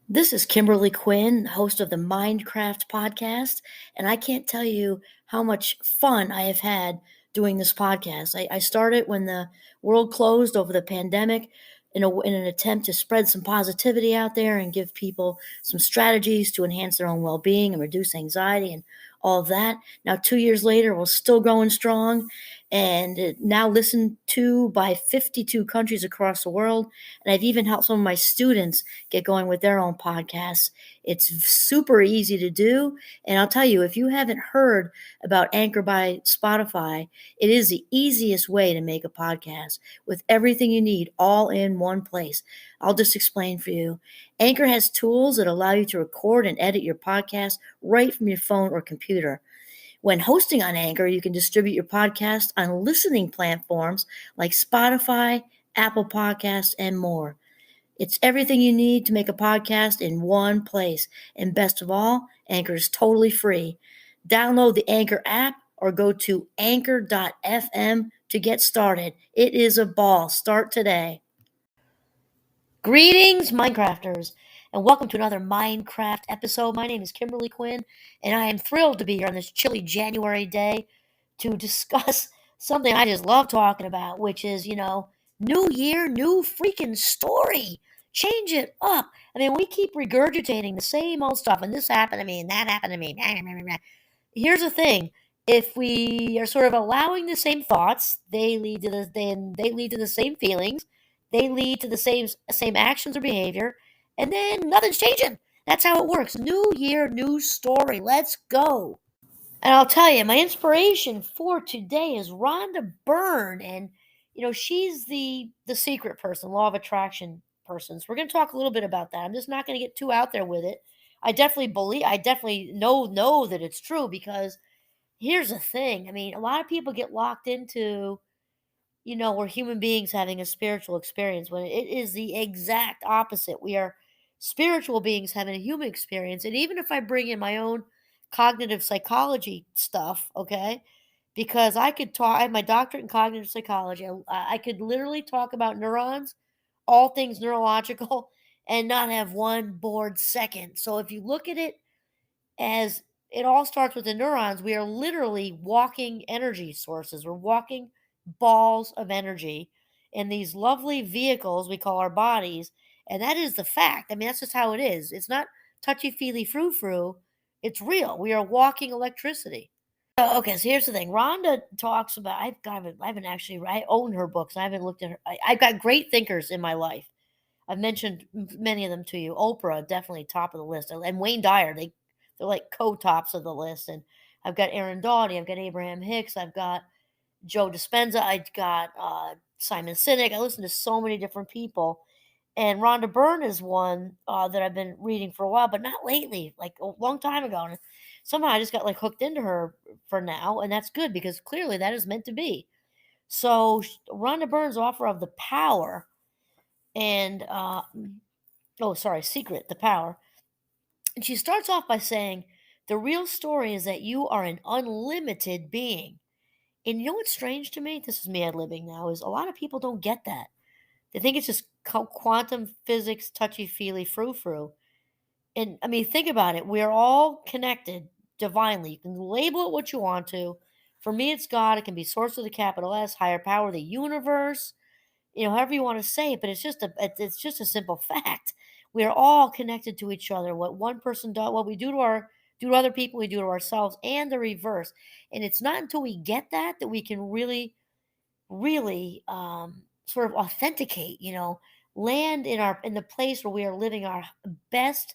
This is Kimberly Quinn, host of the Mindcraft podcast, and I can't tell you how much fun I have had doing this podcast. I started when the world closed over the pandemic in an attempt to spread some positivity out there and give people some strategies to enhance their own well being and reduce anxiety and all of that. Now, 2 years later, we're still going strong and now listened to by 52 countries across the world. And I've even helped some of my students get going with their own podcasts. It's super easy to do. And I'll tell you, if you haven't heard about Anchor by Spotify, it is the easiest way to make a podcast with everything you need all in one place. I'll just explain for you. Anchor has tools that allow you to record and edit your podcast right from your phone or computer. When hosting on Anchor, you can distribute your podcast on listening platforms like Spotify, Apple Podcasts, and more. It's everything you need to make a podcast in one place. And best of all, Anchor is totally free. Download the Anchor app or go to anchor.fm to get started. It is a ball. Start today. Greetings, Minecrafters, and welcome to another Minecraft episode. My name is Kimberly Quinn, and I am thrilled to be here on this chilly January day to discuss something I just love talking about, which is, new year, new freaking story. Change it up. I mean, we keep regurgitating the same old stuff, and this happened to me, and that happened to me. Here's the thing. If we are sort of allowing the same thoughts, they lead to the same feelings, they lead to the same actions or behavior, and then nothing's changing. That's how it works. New year, new story. Let's go. And I'll tell you, my inspiration for today is Rhonda Byrne, and she's the secret person, law of attraction person. So we're going to talk a little bit about that. I'm just not going to get too out there with it. I definitely know that it's true because here's the thing. I mean, a lot of people get locked into we're human beings having a spiritual experience when it is the exact opposite. We are spiritual beings having a human experience. And even if I bring in my own cognitive psychology stuff, okay, because I have my doctorate in cognitive psychology. I could literally talk about neurons, all things neurological, and not have one bored second. So if you look at it as it all starts with the neurons, we are literally walking energy sources. We're walking balls of energy in these lovely vehicles we call our bodies. And that is the fact. I mean, that's just how it is. It's not touchy feely frou frou. It's real. We are walking electricity. Okay, so here's the thing. Rhonda talks about. I haven't actually. I own her books. I haven't looked at her. I've got great thinkers in my life. I've mentioned many of them to you. Oprah, definitely top of the list, and Wayne Dyer. They're like co-tops of the list. And I've got Aaron Doughty. I've got Abraham Hicks. I've got Joe Dispenza. I've got Simon Sinek. I listen to so many different people. And Rhonda Byrne is one that I've been reading for a while, but not lately, like a long time ago. And somehow I just got like hooked into her for now. And that's good because clearly that is meant to be. So Rhonda Byrne's offer of the power and, secret, the power. And she starts off by saying, the real story is that you are an unlimited being. And you know what's strange to me? This is me ad libbing now, is a lot of people don't get that. They think it's just quantum physics, touchy feely, frou frou. And I mean, think about it. We're all connected divinely. You can label it what you want to. For me, it's God. It can be source with a capital S, higher power, the universe, however you want to say it, but it's just a simple fact. We are all connected to each other. What one person does, what we do to other people, we do to ourselves, and the reverse. And it's not until we get that we can really sort of authenticate, land in the place where we are living our best,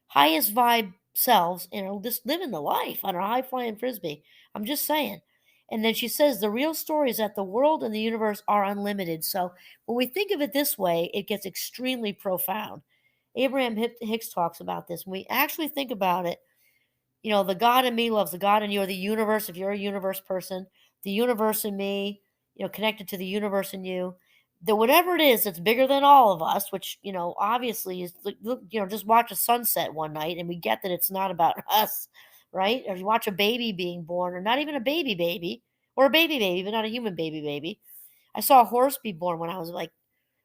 highest vibe selves, and are just living the life on our high flying frisbee. I'm just saying. And then she says the real story is that the world and the universe are unlimited. So when we think of it this way, it gets extremely profound. Abraham Hicks talks about this. When we actually think about it, the God in me loves the God in you, or the universe, if you're a universe person, the universe in me, connected to the universe in you, that whatever it is that's bigger than all of us, which, obviously is, look, just watch a sunset one night and we get that it's not about us, right? Or you watch a baby being born, or not even a baby, or a baby, but not a human baby. I saw a horse be born when I was like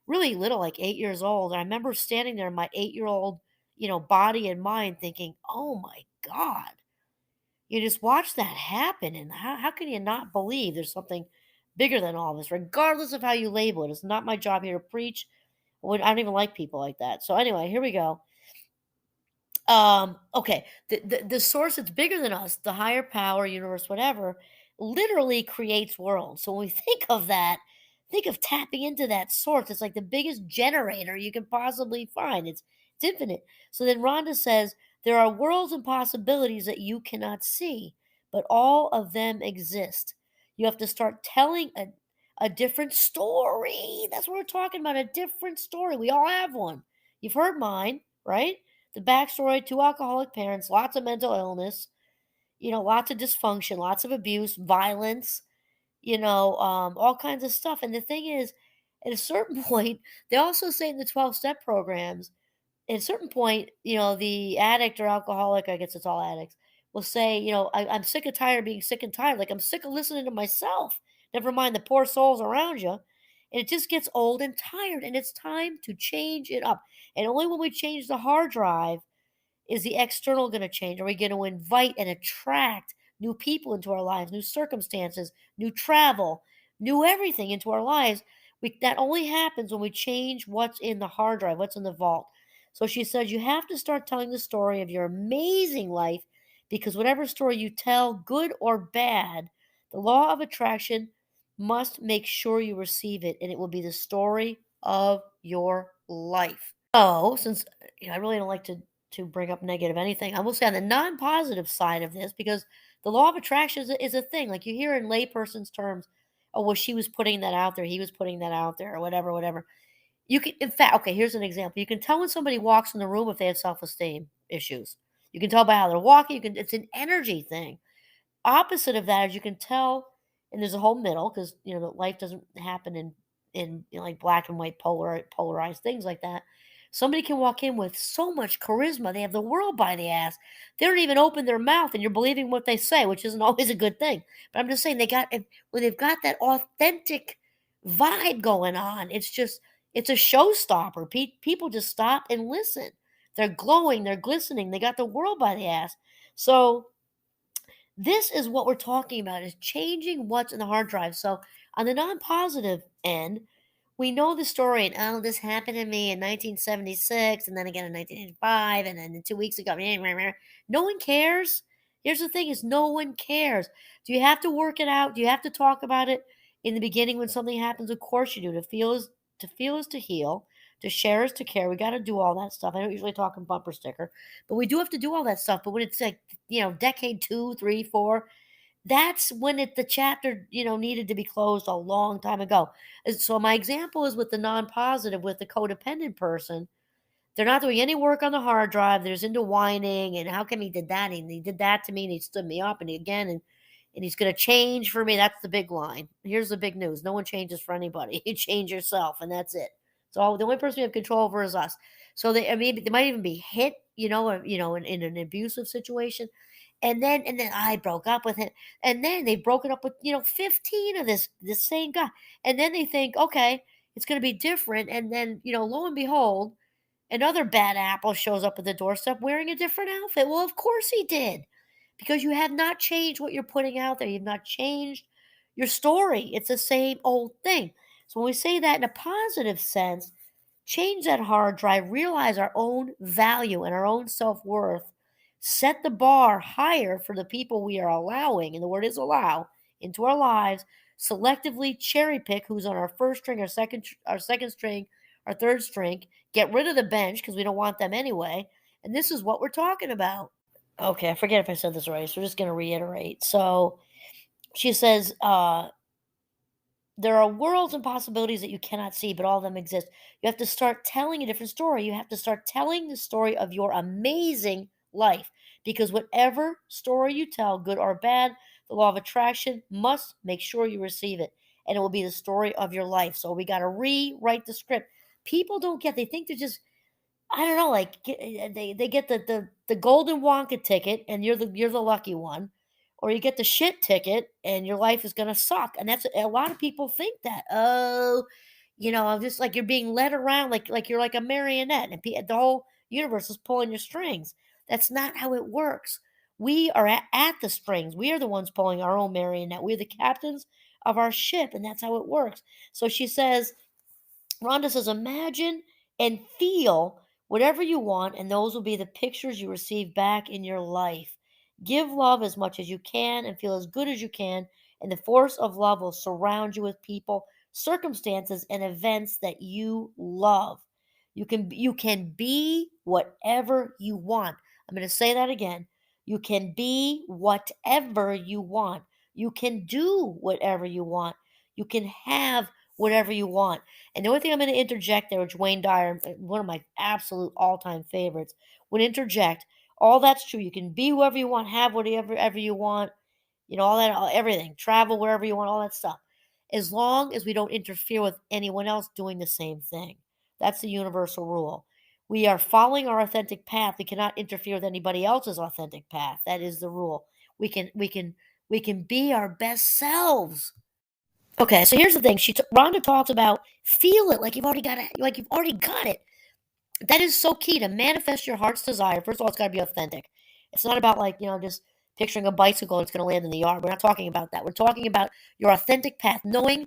really little, like 8 years old. And I remember standing there, my 8-year-old body and mind thinking, oh my God, you just watch that happen. And how can you not believe there's something bigger than all this, regardless of how you label it? It's not my job here to preach. I don't even like people like that. So, anyway, here we go. Okay, the source that's bigger than us, the higher power, universe, whatever, literally creates worlds. So when we think of that, think of tapping into that source. It's like the biggest generator you can possibly find. It's infinite. So then Rhonda says there are worlds and possibilities that you cannot see, but all of them exist. You have to start telling a different story. That's what we're talking about, a different story. We all have one. You've heard mine, right? The backstory: two alcoholic parents, lots of mental illness, lots of dysfunction, lots of abuse, violence, all kinds of stuff. And the thing is, at a certain point, they also say in the 12 step programs, at a certain point, the addict or alcoholic, I guess it's all addicts, will say, I'm sick and tired of being sick and tired. Like, I'm sick of listening to myself. Never mind the poor souls around you. And it just gets old and tired. And it's time to change it up. And only when we change the hard drive is the external going to change. Are we going to invite and attract new people into our lives, new circumstances, new travel, new everything into our lives? That only happens when we change what's in the hard drive, what's in the vault. So she says you have to start telling the story of your amazing life, because whatever story you tell, good or bad, the law of attraction must make sure you receive it, and it will be the story of your life. So, since I really don't like to bring up negative anything, I will say on the non-positive side of this, because the law of attraction is a thing. Like, you hear in layperson's terms, oh, well, she was putting that out there, he was putting that out there, or whatever, whatever. You can, in fact, okay, here's an example. You can tell when somebody walks in the room if they have self-esteem issues. You can tell by how they're walking. It's an energy thing. Opposite of that is you can tell, and there's a whole middle, because life doesn't happen in like black and white polarized things like that. Somebody can walk in with so much charisma, they have the world by the ass. They don't even open their mouth, and you're believing what they say, which isn't always a good thing. But I'm just saying, when they've got that authentic vibe going on, it's a showstopper. People just stop and listen. They're glowing, they're glistening, they got the world by the ass. So this is what we're talking about, is changing what's in the hard drive. So on the non-positive end, we know the story, and oh, this happened to me in 1976, and then again in 1985, and then 2 weeks ago. No one cares. Here's the thing: is no one cares. Do you have to work it out? Do you have to talk about it in the beginning when something happens? Of course you do. To feel is to heal. To share is to care. We got to do all that stuff. I don't usually talk in bumper sticker, but we do have to do all that stuff. But when it's like decade 2, 3, 4, that's when the chapter needed to be closed a long time ago. So my example is with the non-positive, with the codependent person. They're not doing any work on the hard drive. They're just into whining, and how come he did that, and he did that to me, and he stood me up, and and he's going to change for me. That's the big line. Here's the big news: no one changes for anybody. You change yourself, and that's it. So the only person we have control over is us. So they might even be hit, in an abusive situation, and then I broke up with him, and then they've broken up with 15 of this same guy, and then they think, okay, it's going to be different, and then lo and behold, another bad apple shows up at the doorstep wearing a different outfit. Well, of course he did, because you have not changed what you're putting out there. You've not changed your story. It's the same old thing. So when we say that in a positive sense, change that hard drive, realize our own value and our own self-worth, set the bar higher for the people we are allowing, and the word is allow, into our lives, selectively cherry pick who's on our first string, our second string, our third string, get rid of the bench because we don't want them anyway. And this is what we're talking about. Okay, I forget if I said this right, so we're just going to reiterate. So she says, there are worlds and possibilities that you cannot see, but all of them exist. You have to start telling a different story. You have to start telling the story of your amazing life, because whatever story you tell, good or bad, the law of attraction must make sure you receive it, and it will be the story of your life. So we got to rewrite the script. People don't get, they think they're just, I don't know, like they get the golden Wonka ticket, and you're the lucky one, or you get the shit ticket, and your life is gonna suck. And that's a lot of people think that. Oh, I'm just like, you're being led around like you're like a marionette, and the whole The universe is pulling your strings. That's not how it works. We are at the strings. We are the ones pulling our own marionette. We're the captains of our ship, and that's how it works. So she says, Rhonda says, imagine and feel whatever you want, and those will be the pictures you receive back in your life. Give love as much as you can and feel as good as you can, and the force of love will surround you with people, circumstances, and events that you love. You can be whatever you want. I'm going to say that again. You can be whatever you want. You can do whatever you want. You can have whatever you want. And the only thing I'm going to interject there, which Wayne Dyer, one of my absolute all-time favorites, would interject. All that's true. You can be whoever you want, have whatever ever you want, all that, everything, travel wherever you want, all that stuff, as long as we don't interfere with anyone else doing the same thing. That's the universal rule. We are following our authentic path. We cannot interfere with anybody else's authentic path. That is the rule. We can be our best selves. Okay, so here's the thing. Rhonda talks about feel it like you've already got it, like you've already got it. That is so key to manifest your heart's desire. First of all, it's got to be authentic. It's not about just picturing a bicycle and it's going to land in the yard. We're not talking about that. We're talking about your authentic path, knowing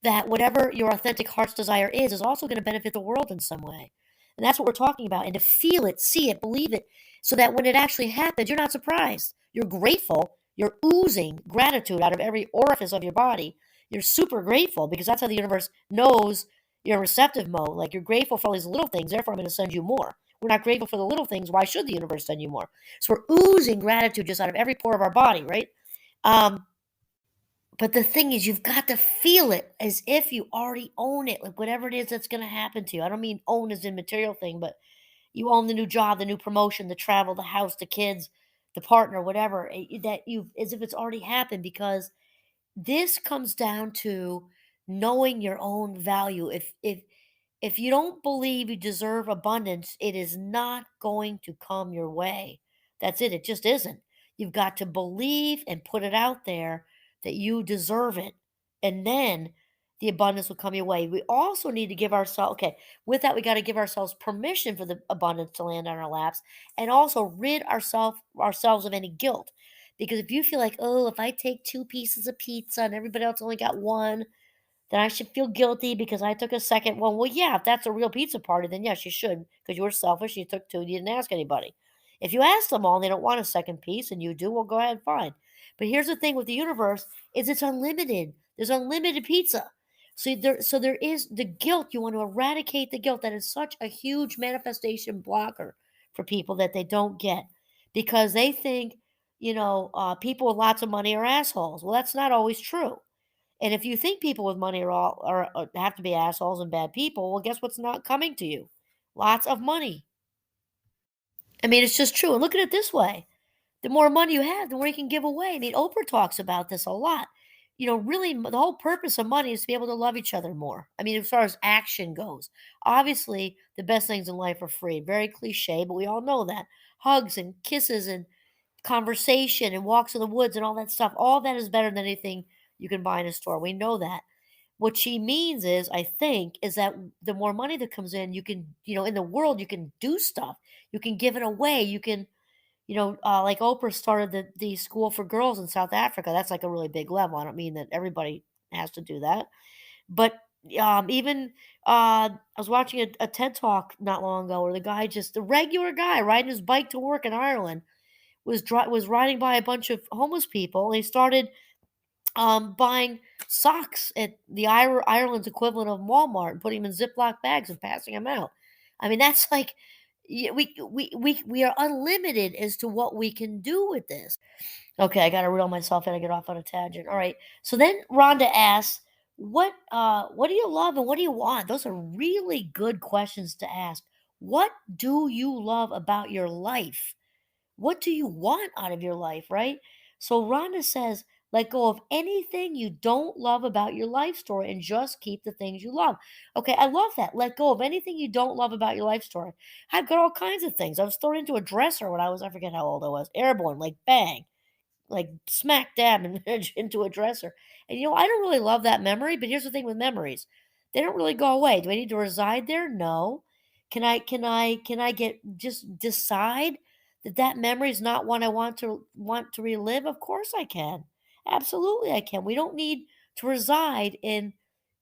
that whatever your authentic heart's desire is also going to benefit the world in some way. And that's what we're talking about. And to feel it, see it, believe it, so that when it actually happens, you're not surprised. You're grateful. You're oozing gratitude out of every orifice of your body. You're super grateful because that's how the universe knows you're in receptive mode. Like you're grateful for all these little things, therefore I'm going to send you more. We're not grateful for the little things. Why should the universe send you more? So we're oozing gratitude just out of every pore of our body, right? But the thing is, you've got to feel it as if you already own it, like whatever it is that's going to happen to you. I don't mean own as in material thing, but you own the new job, the new promotion, the travel, the house, the kids, the partner, whatever, that you as if it's already happened because this comes down to knowing your own value. If you don't believe you deserve abundance, it is not going to come your way. That's it. It just isn't. You've got to believe and put it out there that you deserve it. And then the abundance will come your way. We also need to give ourselves, okay, with that, we got to give ourselves permission for the abundance to land on our laps and also rid ourselves of any guilt. Because if you feel like, oh, if I take two pieces of pizza and everybody else only got one, then I should feel guilty because I took a second one. Well, yeah, if that's a real pizza party, then yes, you should because you were selfish. You took two, you didn't ask anybody. If you ask them all and they don't want a second piece and you do, well, go ahead, fine. But here's the thing with the universe is it's unlimited. There's unlimited pizza. So there is the guilt. You want to eradicate the guilt. That is such a huge manifestation blocker for people that they don't get because they think, people with lots of money are assholes. Well, that's not always true. And if you think people with money are have to be assholes and bad people, well, guess what's not coming to you? Lots of money. I mean, it's just true. And look at it this way: the more money you have, the more you can give away. I mean, Oprah talks about this a lot. Really, the whole purpose of money is to be able to love each other more. I mean, as far as action goes, obviously, the best things in life are free. Very cliche, but we all know that hugs and kisses and conversation and walks in the woods and all that stuff. All that is better than anything you can buy in a store. We know that. What she means is, I think, is that the more money that comes in, you can, in the world, you can do stuff. You can give it away. You can, like Oprah started the school for girls in South Africa. That's like a really big level. I don't mean that everybody has to do that. But even I was watching a TED talk not long ago where the regular guy riding his bike to work in Ireland, was riding by a bunch of homeless people. And he started buying socks at the Ireland's equivalent of Walmart and putting them in Ziploc bags and passing them out. I mean, that's like we are unlimited as to what we can do with this. Okay, I got to reel myself in. I get off on a tangent. All right. So then Rhonda asks, what do you love and what do you want? Those are really good questions to ask. What do you love about your life? What do you want out of your life, right? So Rhonda says, let go of anything you don't love about your life story and just keep the things you love. Okay, I love that. Let go of anything you don't love about your life story. I've got all kinds of things. I was thrown into a dresser when I forget how old I was, airborne, like bang, like smack dab into a dresser. And I don't really love that memory, but here's the thing with memories, they don't really go away. Do I need to reside there? No. Can I get just decide that memory is not one I want to relive? Of course I can. Absolutely I can. We don't need to reside in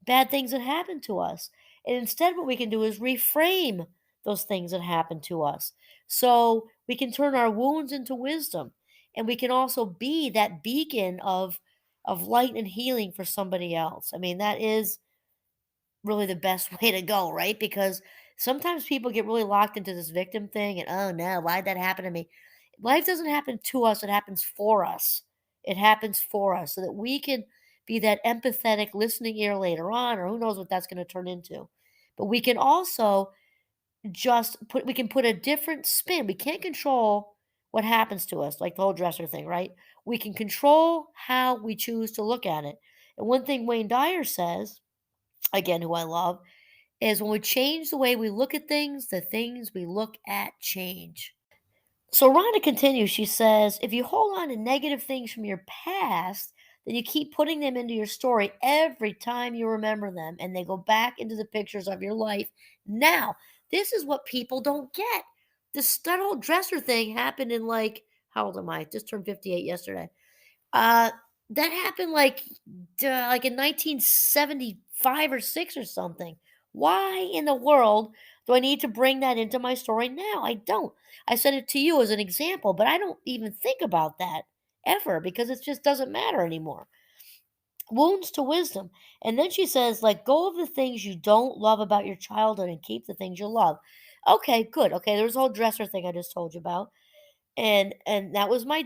bad things that happen to us. And instead what we can do is reframe those things that happen to us. So we can turn our wounds into wisdom, and we can also be that beacon of light and healing for somebody else. I mean, that is really the best way to go, right? Because sometimes people get really locked into this victim thing and, oh no, why'd that happen to me? Life doesn't happen to us, it happens for us. It happens for us so that we can be that empathetic listening ear later on, or who knows what that's going to turn into. But we can also we can put a different spin. We can't control what happens to us, like the whole dresser thing, right? We can control how we choose to look at it. And one thing Wayne Dyer says, again, who I love, is when we change the way we look at things, the things we look at change. So Rhonda continues, she says, if you hold on to negative things from your past, then you keep putting them into your story every time you remember them, and they go back into the pictures of your life. Now, this is what people don't get. That whole dresser thing happened in, like, how old am I? Just turned 58 yesterday. Uh, that happened like in 1975 or 6 or something. Why in the world do I need to bring that into my story now? I don't. I said it to you as an example, but I don't even think about that ever because it just doesn't matter anymore. Wounds to wisdom. And then she says, let go of the things you don't love about your childhood and keep the things you love. Okay, good. Okay, there's the whole dresser thing I just told you about, and that was my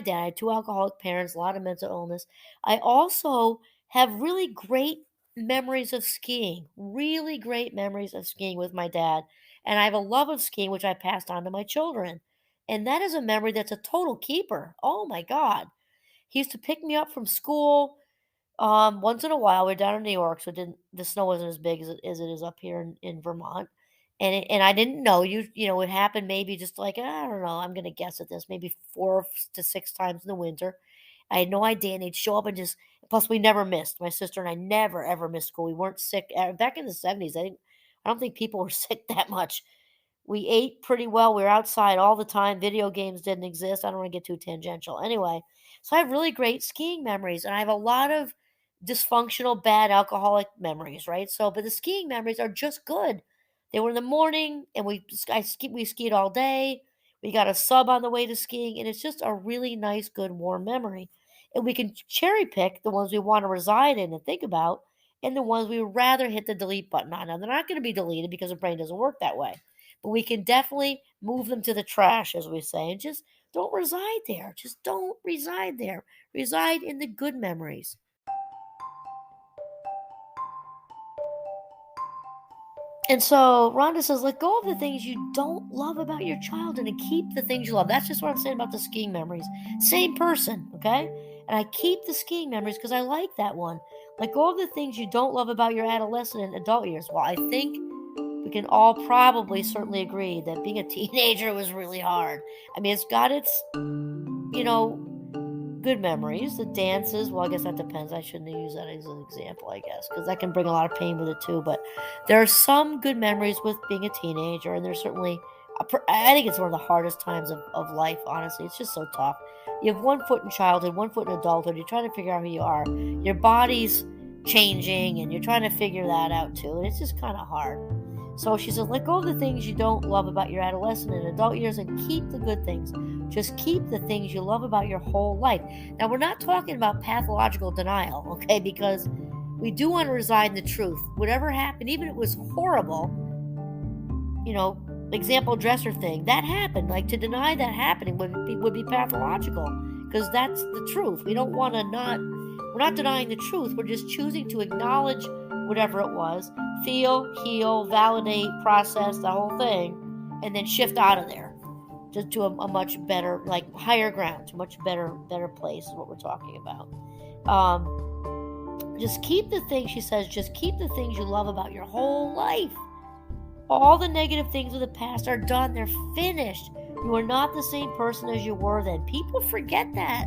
dad. I had two alcoholic parents, a lot of mental illness. I also have really great memories of skiing, really great memories of skiing with my dad. And I have a love of skiing, which I passed on to my children. And that is a memory that's a total keeper. Oh my God. He used to pick me up from school once in a while. We're down in New York, so the snow wasn't as big as it is up here in Vermont. And I didn't know, it happened maybe just like, I don't know, I'm gonna guess at this, maybe 4 to 6 times in the winter. I had no idea, and he'd show up and just plus we never missed. My sister and I never ever missed school. We weren't sick. Back in the 70s, I don't think people were sick that much. We ate pretty well. We were outside all the time. Video games didn't exist. I don't want to get too tangential. Anyway, so I have really great skiing memories, and I have a lot of dysfunctional, bad alcoholic memories, right? So, but the skiing memories are just good. They were in the morning, and we skied all day. We got a sub on the way to skiing, and it's just a really nice, good, warm memory. And we can cherry pick the ones we want to reside in and think about, and the ones we would rather hit the delete button on. Now, they're not going to be deleted because the brain doesn't work that way, but we can definitely move them to the trash, as we say, and just don't reside there. Just don't reside there. Reside in the good memories. And so Rhonda says, let go of the things you don't love about your childhood and keep the things you love. That's just what I'm saying about the skiing memories. Same person, okay? And I keep the skiing memories because I like that one. Let go of the things you don't love about your adolescent and adult years. Well, I think we can all probably certainly agree that being a teenager was really hard. I mean, it's got its, you know, good memories. The dances, well, I guess that depends. I shouldn't have used that as an example, I guess, because that can bring a lot of pain with it too. But there are some good memories with being a teenager, and there's certainly, I think it's one of the hardest times of life, honestly. It's just so tough. You have one foot in childhood, one foot in adulthood. You're trying to figure out who you are. Your body's changing, and you're trying to figure that out too. And it's just kind of hard. So she said, let go of the things you don't love about your adolescent and adult years and keep the good things. Just keep the things you love about your whole life. Now, we're not talking about pathological denial, okay? Because we do want to reside in the truth. Whatever happened, even if it was horrible, example dresser thing, that happened. Like, to deny that happening would be pathological, because that's the truth. We don't want to we're not denying the truth. We're just choosing to acknowledge whatever it was, feel, heal, validate, process the whole thing, and then shift out of there just to a much better, like, higher ground, to a much better place is what we're talking about. Just keep the things, she says, just keep the things you love about your whole life. All the negative things of the past are done. They're finished. You are not the same person as you were then. People forget that.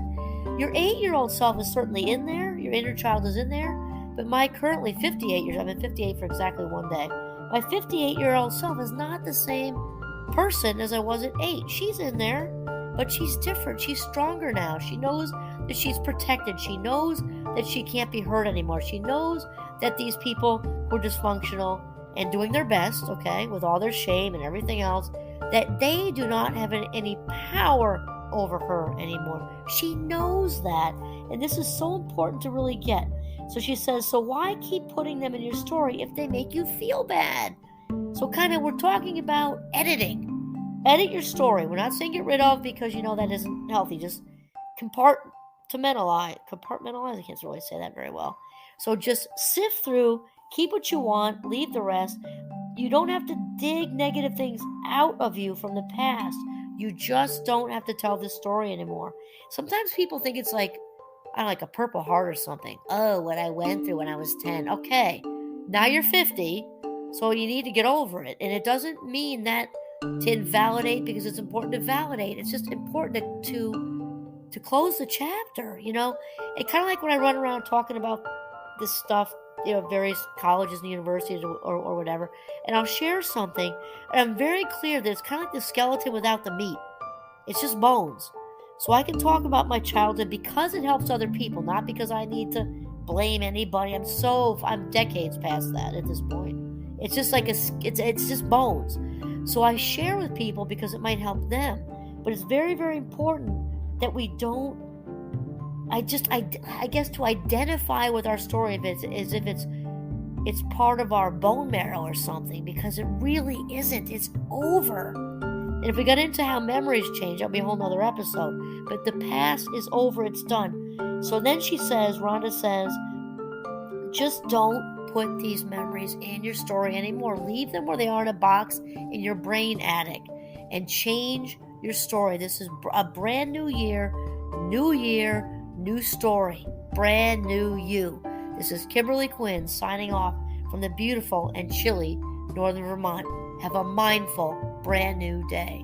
Your 8-year-old self is certainly in there. Your inner child is in there. But my currently 58 years, I've been 58 for exactly one day. My 58-year-old self is not the same person as I was at 8. She's in there, but she's different. She's stronger now. She knows that she's protected. She knows that she can't be hurt anymore. She knows that these people who are dysfunctional and doing their best, okay, with all their shame and everything else, that they do not have any power over her anymore. She knows that. And this is so important to really get. So she says, so why keep putting them in your story if they make you feel bad? So kind of we're talking about editing. Edit your story. We're not saying get rid of, because you know that isn't healthy. Just compartmentalize. I can't really say that very well. So just sift through, keep what you want, leave the rest. You don't have to dig negative things out of you from the past. You just don't have to tell this story anymore. Sometimes people think it's like, I don't know, like a Purple Heart or something. Oh, what I went through when I was 10. Okay, now you're 50, so you need to get over it. And it doesn't mean that to invalidate, because it's important to validate. It's just important to close the chapter, you know? It kind of like when I run around talking about this stuff, you know, various colleges and universities or whatever, and I'll share something, and I'm very clear that it's kind of like the skeleton without the meat. It's just bones. So I can talk about my childhood because it helps other people, not because I need to blame anybody. I'm decades past that at this point. It's just like it's just bones. So I share with people because it might help them. But it's very, very important that we don't, I guess, to identify with our story as if it's part of our bone marrow or something, because it really isn't. It's over. And if we got into how memories change, that'll be a whole nother episode. But the past is over. It's done. So then Rhonda says, just don't put these memories in your story anymore. Leave them where they are in a box in your brain attic and change your story. This is a brand new year, new story, brand new you. This is Kimberly Quinn signing off from the beautiful and chilly Northern Vermont. Have a mindful, brand new day.